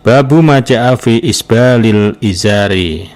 Babu maja'a fi isbalil izari.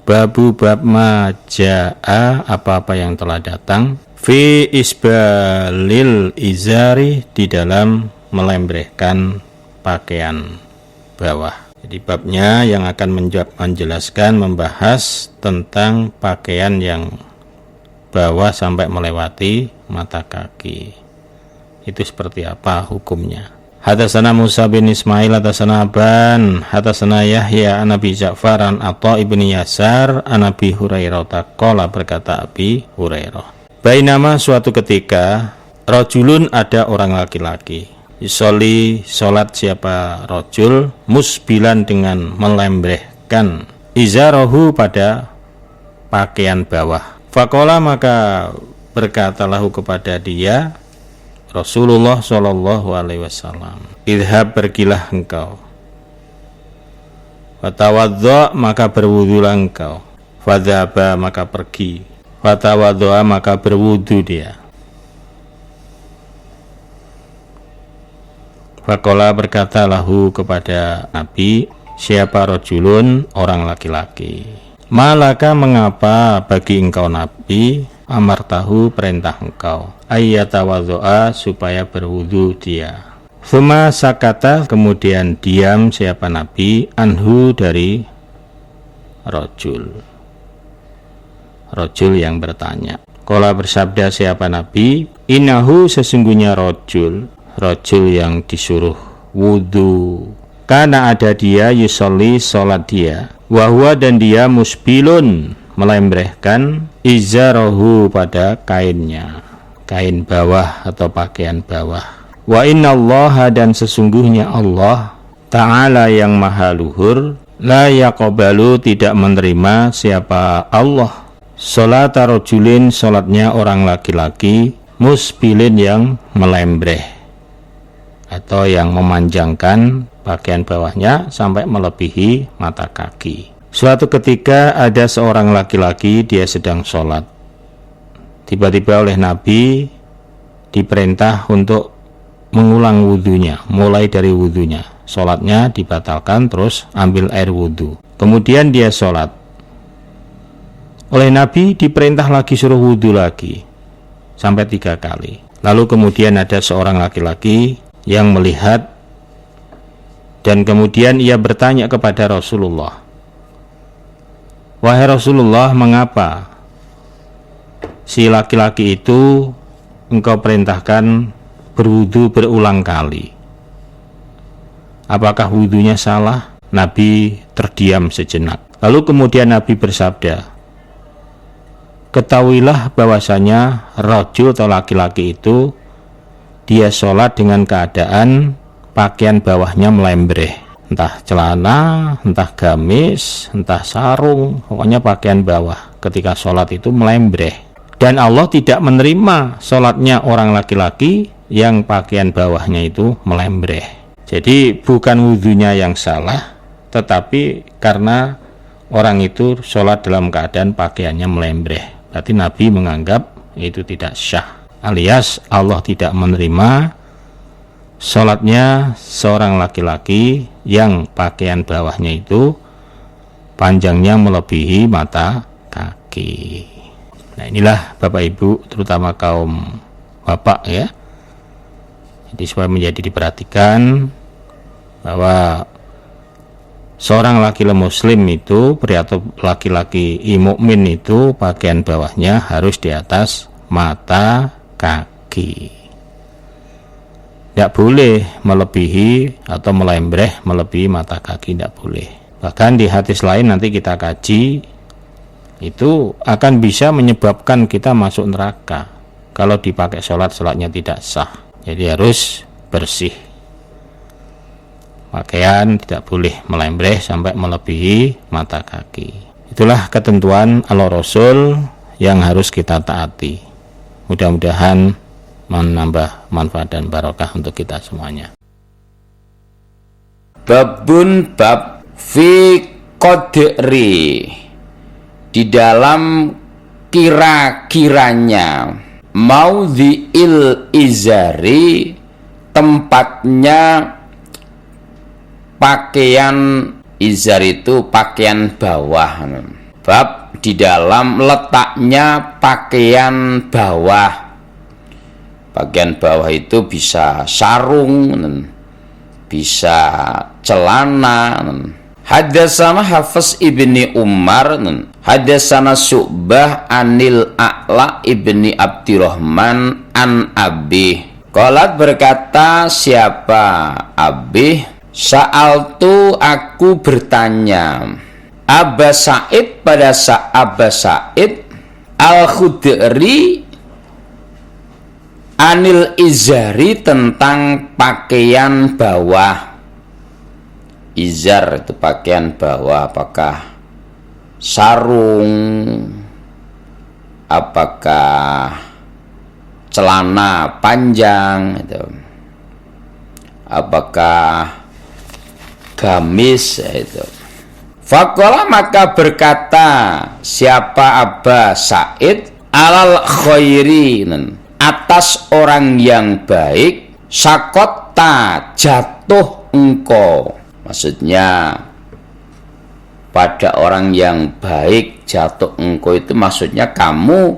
Babu bab maja'a, apa-apa yang telah datang, fi isbalil izari, di dalam melembrehkan pakaian bawah. Jadi babnya yang akan menjelaskan, membahas tentang pakaian yang bawah sampai melewati mata kaki. Itu seperti apa hukumnya? Hadatsana Musa bin Ismail, hadatsana Aban, hadatsana Yahya an Abi Ja'far an Atha ibn Yasar an Abi Hurairah taqala, berkata Abi Hurairah, bainama, suatu ketika, rajulun, ada orang laki-laki, yusolli, salat siapa rajul, musbilan, dengan melembrehkan, izarahu, pada pakaian bawah. Faqala, maka berkatalah kepada dia Rasulullah sallallahu alaihi wasallam, idhab, pergilah engkau, fatawaddo, maka berwudulah engkau, fadhaba, maka pergi, fatawaddo, maka berwudu dia. Faqala, berkata lahu kepada Nabi, siapa rajulun, orang laki-laki, malaka, mengapa bagi engkau Nabi, amartahu, perintah engkau, ayyatawaddo'a, supaya berwudu dia. Tsumma sakata, kemudian diam siapa Nabi, anhu, dari rajul yang bertanya. Qala, bersabda siapa Nabi, innahu, sesungguhnya rajul yang disuruh wudu, karena ada dia, yusolli, sholat dia, wahwa, dan dia, musbilun, melembrehkan, izarahu, pada kainnya, kain bawah atau pakaian bawah. Wa innallaha, dan sesungguhnya Allah Ta'ala yang maha luhur, la yaqbalu, tidak menerima siapa Allah, sholata rajulin, sholatnya orang laki-laki, musbilin, yang melembreh atau yang memanjangkan pakaian bawahnya sampai melebihi mata kaki. Suatu ketika ada seorang laki-laki, dia sedang sholat. Tiba-tiba oleh Nabi diperintah untuk mengulang wudunya, mulai dari wudunya. Sholatnya dibatalkan, terus ambil air wudu. Kemudian dia sholat. Oleh Nabi diperintah lagi, suruh wudu lagi, sampai 3 kali. Lalu kemudian ada seorang laki-laki yang melihat, dan kemudian ia bertanya kepada Rasulullah, wahai Rasulullah, mengapa si laki-laki itu engkau perintahkan berwudu berulang kali? Apakah wudunya salah? Nabi terdiam sejenak. Lalu kemudian Nabi bersabda, ketahuilah bahwasanya rajul atau laki-laki itu, dia sholat dengan keadaan pakaian bawahnya melembreh, entah celana, entah gamis, entah sarung, pokoknya pakaian bawah ketika sholat itu melembreh. Dan Allah tidak menerima sholatnya orang laki-laki yang pakaian bawahnya itu melembreh. Jadi bukan wudunya yang salah, tetapi karena orang itu sholat dalam keadaan pakaiannya melembreh. Berarti Nabi menganggap itu tidak syah, alias Allah tidak menerima sholatnya seorang laki-laki yang pakaian bawahnya itu panjangnya melebihi mata kaki. Nah, inilah Bapak Ibu, terutama kaum bapak ya. Jadi supaya menjadi diperhatikan bahwa seorang laki-laki muslim itu, pria atau laki-laki mukmin itu, pakaian bawahnya harus di atas mata kaki. Tidak boleh melebihi atau melembreh melebihi mata kaki, tidak boleh. Bahkan di hadis lain nanti kita kaji, itu akan bisa menyebabkan kita masuk neraka kalau dipakai sholatnya tidak sah. Jadi harus bersih, pakaian tidak boleh melembreh sampai melebihi mata kaki. Itulah ketentuan Allah Rasul yang harus kita taati. Mudah-mudahan menambah manfaat dan barokah untuk kita semuanya. Babun bab fi qadri, di dalam kira-kiranya, maudhi'il izari, tempatnya pakaian izar itu pakaian bawah. Bab di dalam letaknya pakaian bawah. Pakaian bawah itu bisa sarung, bisa celana. Hadatsana Hafiz ibni Umar, hadatsana Syu'bah anil A'la ibni Abdurrahman an Abi. Qalat berkata siapa Abi, sa'altu aku bertanya Aba Sa'id pada Aba Sa'id Al-Khudri anil izari tentang pakaian bawah. Izar itu pakaian bawah, apakah sarung, apakah celana panjang itu, apakah gamis itu. Faqala maka berkata siapa Aba Sa'id alal khairi atas orang yang baik, sakota jatuh engkau. Maksudnya pada orang yang baik jatuh engkau itu maksudnya kamu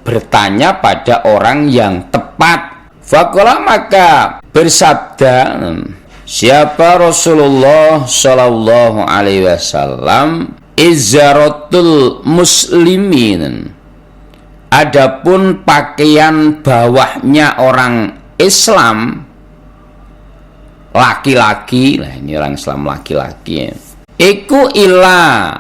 bertanya pada orang yang tepat. Faqala maka bersabda siapa Rasulullah Shallallahu Alaihi Wasallam, izaratul muslimin, adapun pakaian bawahnya orang Islam laki-laki, lah ini orang Islam laki-laki, iku ila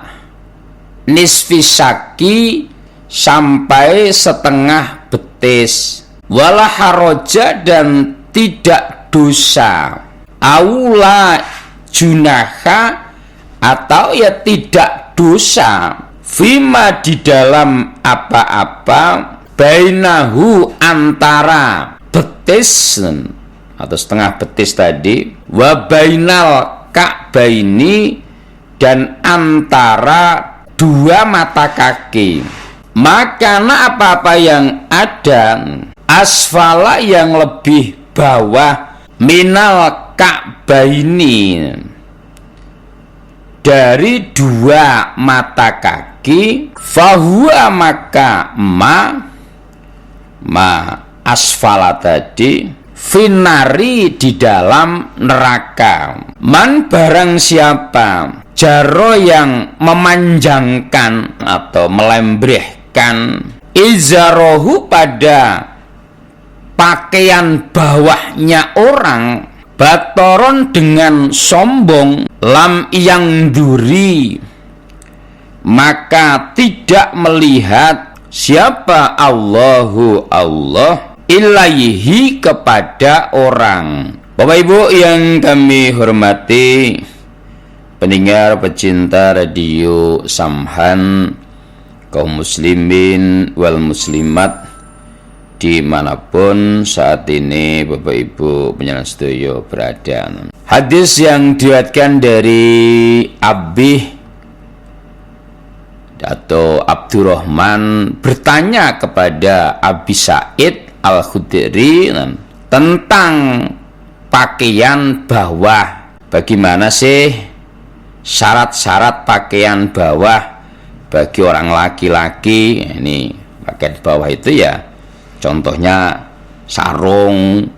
nisfi saki sampai setengah betis, wala haroja dan tidak dosa, aula junaha atau ya tidak dosa, fima di dalam apa-apa, bainahu antara betis atau setengah betis tadi, wa bainal ka'baini dan antara dua mata kaki, makana apa-apa yang ada asfala yang lebih bawah minal ka'baini dari dua mata kaki, fahuwa maka ma asfala tadi finari di dalam neraka. Man barang siapa jaro yang memanjangkan atau melembrehkan izarohu pada pakaian bawahnya orang, batoron dengan sombong, lam yang duri maka tidak melihat siapa Allahu Allah ilaihi kepada orang. Bapak Ibu yang kami hormati, pendengar pecinta radio Samhan, kaum muslimin wal muslimat dimanapun saat ini Bapak Ibu penyelenggara studio berada. Hadis yang diriwayatkan dari Abi atau Abdurrahman bertanya kepada Abi Sa'id Al-Khudri tentang pakaian bawah. Bagaimana sih syarat-syarat pakaian bawah bagi orang laki-laki? Ini pakaian bawah itu ya contohnya sarung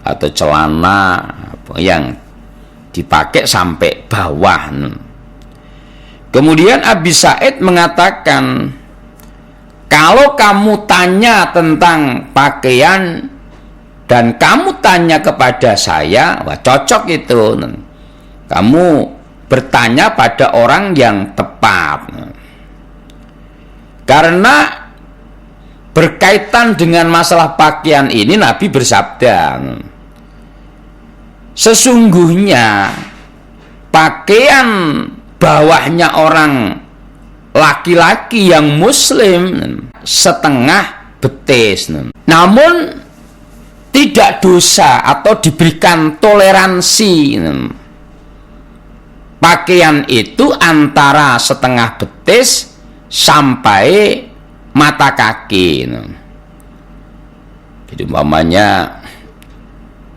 atau celana yang dipakai sampai bawah. Kemudian Abi Sa'id mengatakan, kalau kamu tanya tentang pakaian dan kamu tanya kepada saya, wah cocok itu. Kamu bertanya pada orang yang tepat. Karena berkaitan dengan masalah pakaian ini Nabi bersabda, sesungguhnya pakaian bawahnya orang laki-laki yang muslim setengah betis, namun tidak dosa atau diberikan toleransi pakaian itu antara setengah betis sampai mata kaki. Jadi umpamanya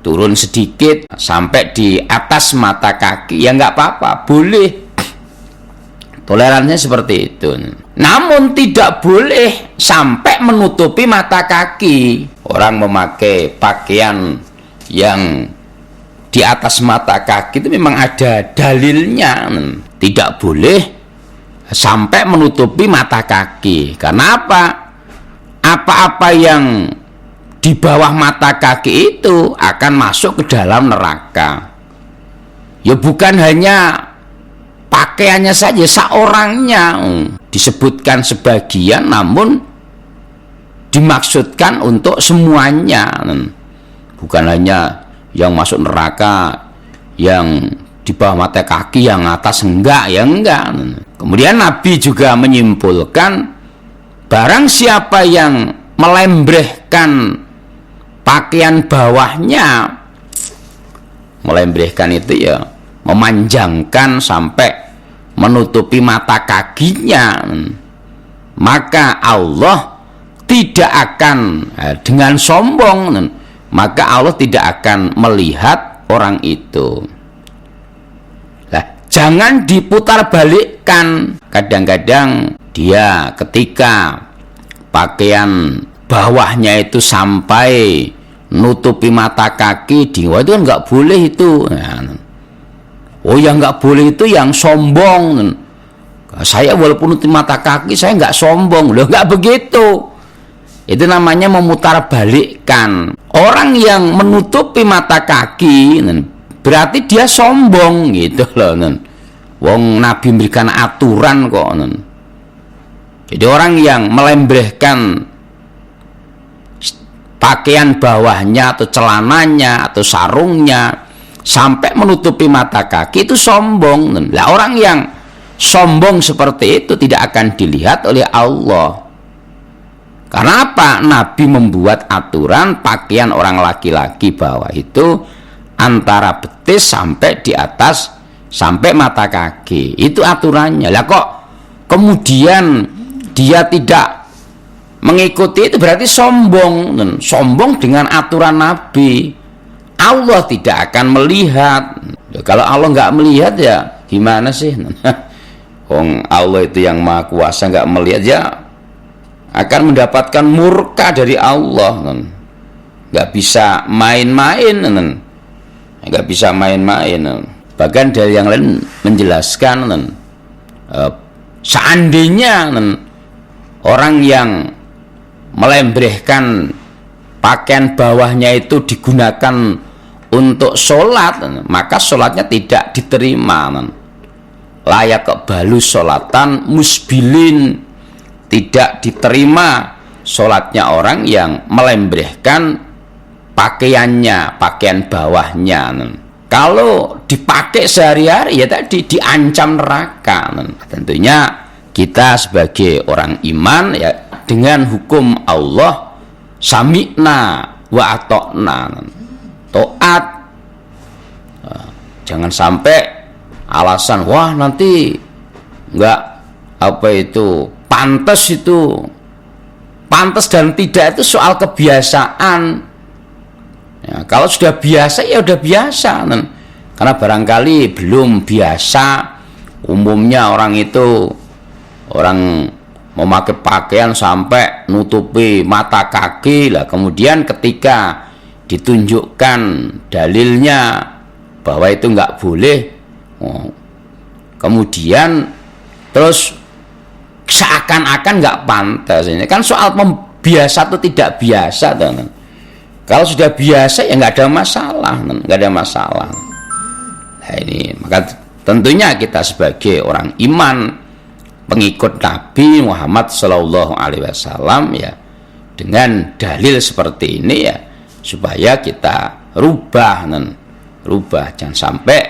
turun sedikit sampai di atas mata kaki, ya nggak apa-apa, boleh. Toleransinya seperti itu. Namun tidak boleh sampai menutupi mata kaki. Orang memakai pakaian yang di atas mata kaki itu memang ada dalilnya. Tidak boleh sampai menutupi mata kaki. Karena apa? Apa-apa yang di bawah mata kaki itu akan masuk ke dalam neraka. Ya bukan hanya pakaiannya saja, seorangnya disebutkan sebagian, namun dimaksudkan untuk semuanya. Bukan hanya yang masuk neraka yang di bawah mata kaki, yang atas enggak, ya enggak. Kemudian Nabi juga menyimpulkan, barang siapa yang melembrehkan pakaian bawahnya, melembrehkan itu ya memanjangkan sampai menutupi mata kakinya, maka Allah tidak akan dengan sombong, maka Allah tidak akan melihat orang itu. Nah, jangan diputar balikkan. Kadang-kadang dia ketika pakaian bawahnya itu sampai nutupi mata kaki, wah itu kan nggak boleh itu. Oh yang nggak boleh itu yang sombong. Saya walaupun nutup mata kaki saya nggak sombong. Loh, nggak begitu. Itu namanya memutar balikkan. Orang yang menutupi mata kaki berarti dia sombong gitu loh. Wong Nabi memberikan aturan kok. Jadi orang yang melembrehkan pakaian bawahnya atau celananya atau sarungnya sampai menutupi mata kaki itu sombong. Nah, orang yang sombong seperti itu tidak akan dilihat oleh Allah. Karena apa? Nabi membuat aturan pakaian orang laki-laki bawah itu antara betis sampai di atas, sampai mata kaki. Itu aturannya. Lah kok kemudian dia tidak mengikuti, itu berarti sombong. Sombong dengan aturan Nabi. Allah tidak akan melihat. Kalau Allah nggak melihat ya gimana sih? Allah itu yang maha kuasa, nggak melihat ya akan mendapatkan murka dari Allah. Nggak bisa main-main. Nggak bisa main-main. Bahkan dari yang lain menjelaskan, seandainya orang yang melembrehkan pakaian bawahnya itu digunakan untuk sholat, maka sholatnya tidak diterima. Layak kebalu sholatan musbilin, tidak diterima sholatnya orang yang melembrehkan pakaiannya, pakaian bawahnya. Kalau dipakai sehari-hari ya tadi diancam neraka. Tentunya kita sebagai orang iman ya dengan hukum Allah sami'na wa atokna, taat. Jangan sampai alasan wah nanti enggak pantas dan tidak itu soal kebiasaan. Ya, kalau sudah biasa ya udah biasa. Karena barangkali belum biasa, umumnya orang memakai pakaian sampai nutupi mata kaki lah. Kemudian ketika ditunjukkan dalilnya bahwa itu nggak boleh, kemudian terus seakan-akan nggak pantas. Ini kan soal biasa atau tidak biasa, teman. Kalau sudah biasa ya nggak ada masalah, nggak ada masalah. Nah, ini maka tentunya kita sebagai orang iman, pengikut Nabi Muhammad Sallallahu Alaihi Wasallam ya, dengan dalil seperti ini ya, supaya kita rubah, jangan sampai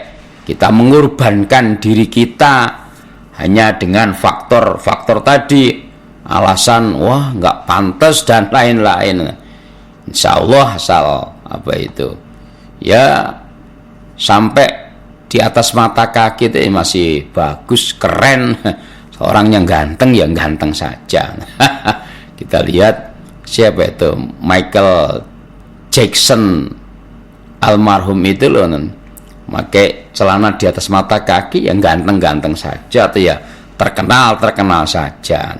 kita mengorbankan diri kita hanya dengan faktor-faktor tadi, alasan wah nggak pantas dan lain-lain. Insya Allah asal ya sampai di atas mata kaki itu masih bagus, keren. Orang yang ganteng ya ganteng saja. Kita lihat siapa itu, Michael Jackson almarhum itu loh pakai celana di atas mata kaki yang ganteng-ganteng saja, atau ya terkenal saja.